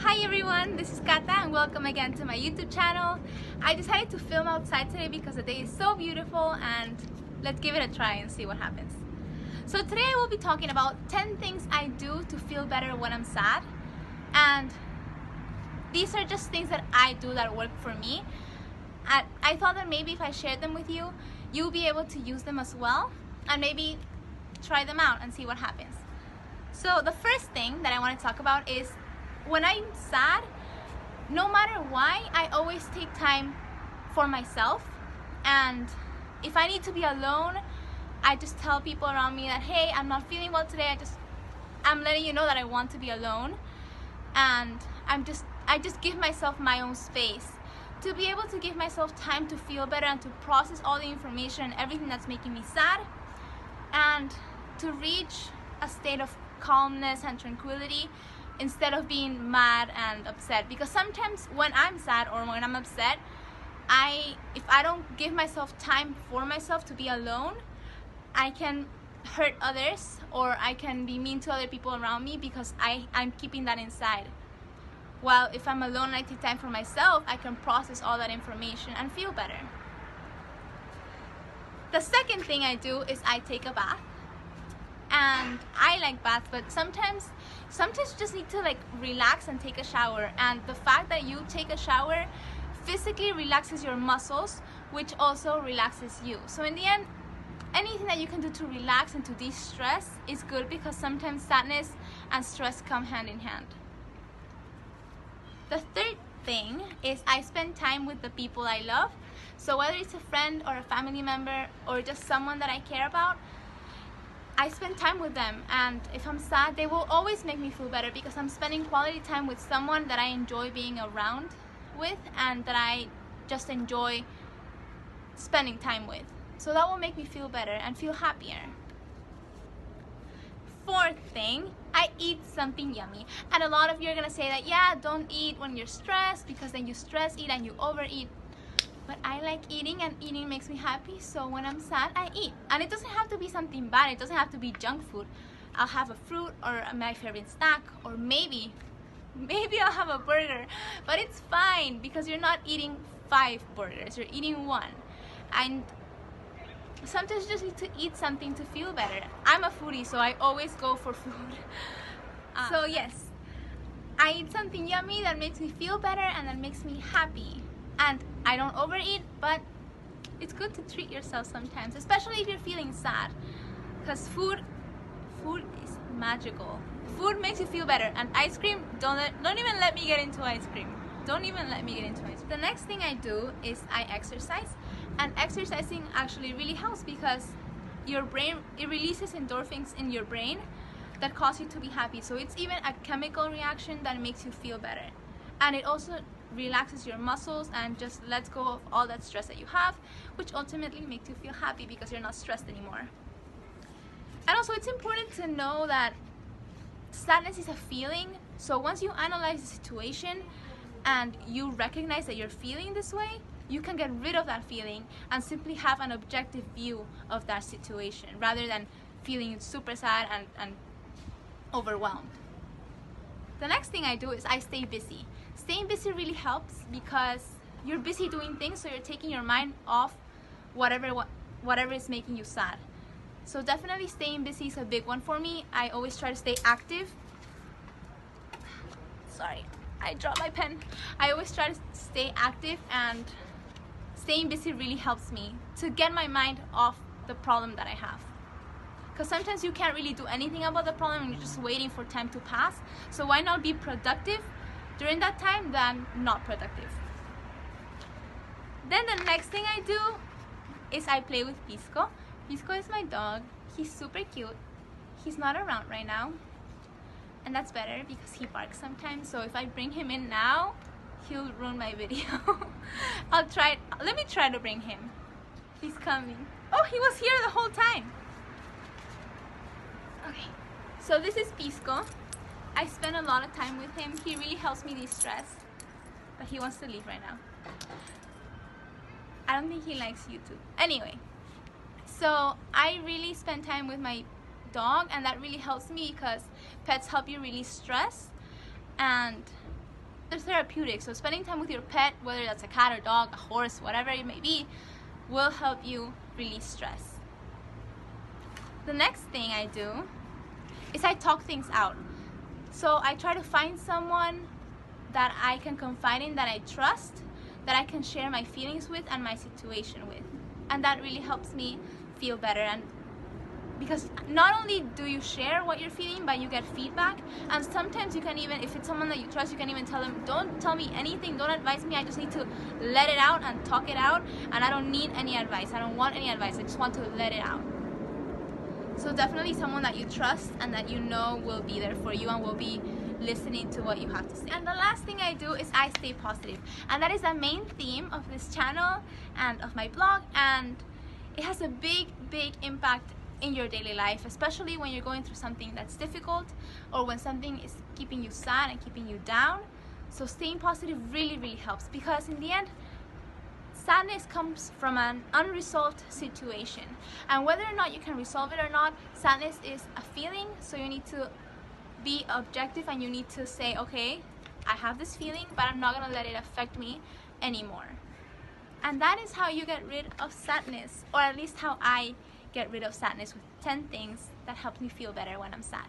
Hi everyone, this is Kata and welcome again to my YouTube channel. I decided to film outside today because the day is so beautiful and let's give it a try and see what happens. So today I will be talking about 10 things I do to feel better when I'm sad, and these are just things that I do that work for me. And I thought that maybe if I shared them with you, you'll be able to use them as well and maybe try them out and see what happens. So the first thing that I want to talk about is when I'm sad, no matter why, I always take time for myself. And if I need to be alone, I just tell people around me that, hey, I'm not feeling well today. I'm letting you know that I want to be alone. And I just give myself my own space to be able to give myself time to feel better and to process all the information and everything that's making me sad, and to reach a state of calmness and tranquility instead of being mad and upset. Because sometimes when I'm sad or when I'm upset, if I don't give myself time for myself to be alone, I can hurt others or I can be mean to other people around me because I'm keeping that inside. While if I'm alone and I take time for myself, I can process all that information and feel better. The second thing I do is I take a bath. And I like baths, but sometimes you just need to like relax and take a shower. And the fact that you take a shower physically relaxes your muscles, which also relaxes you. So in the end, anything that you can do to relax and to de-stress is good, because sometimes sadness and stress come hand in hand. The third thing is I spend time with the people I love. So whether it's a friend or a family member or just someone that I care about, I spend time with them. And if I'm sad, they will always make me feel better because I'm spending quality time with someone that I enjoy being around with and that I just enjoy spending time with. So that will make me feel better and feel happier. Fourth thing, I eat something yummy. And a lot of you are gonna say that, yeah, don't eat when you're stressed because then you stress eat and you overeat. But I like eating, and eating makes me happy, so when I'm sad, I eat. And it doesn't have to be something bad, it doesn't have to be junk food. I'll have a fruit or my favorite snack, or maybe I'll have a burger. But it's fine because you're not eating 5 burgers, you're eating 1. And sometimes you just need to eat something to feel better. I'm a foodie, so I always go for food. So yes, I eat something yummy that makes me feel better and that makes me happy. And I don't overeat, but it's good to treat yourself sometimes, especially if you're feeling sad, because food is magical. Food makes you feel better, and ice cream, don't even let me get into ice cream. Don't even let me get into ice cream. The next thing I do is I exercise, and exercising actually really helps because your brain, it releases endorphins in your brain that cause you to be happy. So it's even a chemical reaction that makes you feel better, and it also relaxes your muscles and just lets go of all that stress that you have, which ultimately makes you feel happy because you're not stressed anymore. And also, it's important to know that sadness is a feeling. So once you analyze the situation and you recognize that you're feeling this way, you can get rid of that feeling and simply have an objective view of that situation rather than feeling super sad and overwhelmed. The next thing I do is I stay busy. Staying busy really helps because you're busy doing things, so you're taking your mind off whatever is making you sad. So definitely staying busy is a big one for me. I always try to stay active. Sorry, I dropped my pen. I always try to stay active, and staying busy really helps me to get my mind off the problem that I have. Because sometimes you can't really do anything about the problem and you're just waiting for time to pass. So why not be productive during that time than not productive? Then the next thing I do is I play with Pisco. Pisco is my dog. He's super cute. He's not around right now, and that's better because he barks sometimes. So if I bring him in now, he'll ruin my video. Let me try to bring him. He's coming. Oh, he was here the whole time. Okay, so this is Pisco. I spend a lot of time with him. He really helps me de-stress, but he wants to leave right now. I don't think he likes YouTube. Anyway, so I really spend time with my dog, and that really helps me because pets help you release stress, and they're therapeutic. So spending time with your pet, whether that's a cat or dog, a horse, whatever it may be, will help you release stress. The next thing I do is I talk things out. So I try to find someone that I can confide in, that I trust, that I can share my feelings with and my situation with. And that really helps me feel better. And because not only do you share what you're feeling, but you get feedback. And sometimes you can even, if it's someone that you trust, you can even tell them, don't tell me anything, don't advise me, I just need to let it out and talk it out, and I don't need any advice, I don't want any advice, I just want to let it out. So definitely someone that you trust and that you know will be there for you and will be listening to what you have to say. And the last thing I do is I stay positive. And that is the main theme of this channel and of my blog, and it has a big impact in your daily life, especially when you're going through something that's difficult or when something is keeping you sad and keeping you down. So staying positive really helps, because in the end, sadness comes from an unresolved situation, and whether or not you can resolve it or not, sadness is a feeling. So you need to be objective and you need to say, okay, I have this feeling, but I'm not gonna let it affect me anymore. And that is how you get rid of sadness, or at least how I get rid of sadness, with 10 things that help me feel better when I'm sad.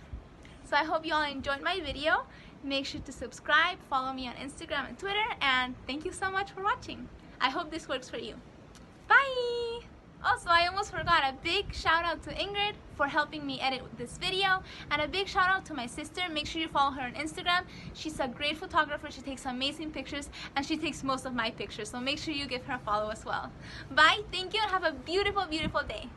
So I hope you all enjoyed my video. Make sure to subscribe, follow me on Instagram and Twitter, and thank you so much for watching. I hope this works for you. Bye! Also, I almost forgot, a big shout out to Ingrid for helping me edit this video, and a big shout out to my sister. Make sure you follow her on Instagram. She's a great photographer, she takes amazing pictures, and she takes most of my pictures, so make sure you give her a follow as well. Bye, thank you, and have a beautiful day.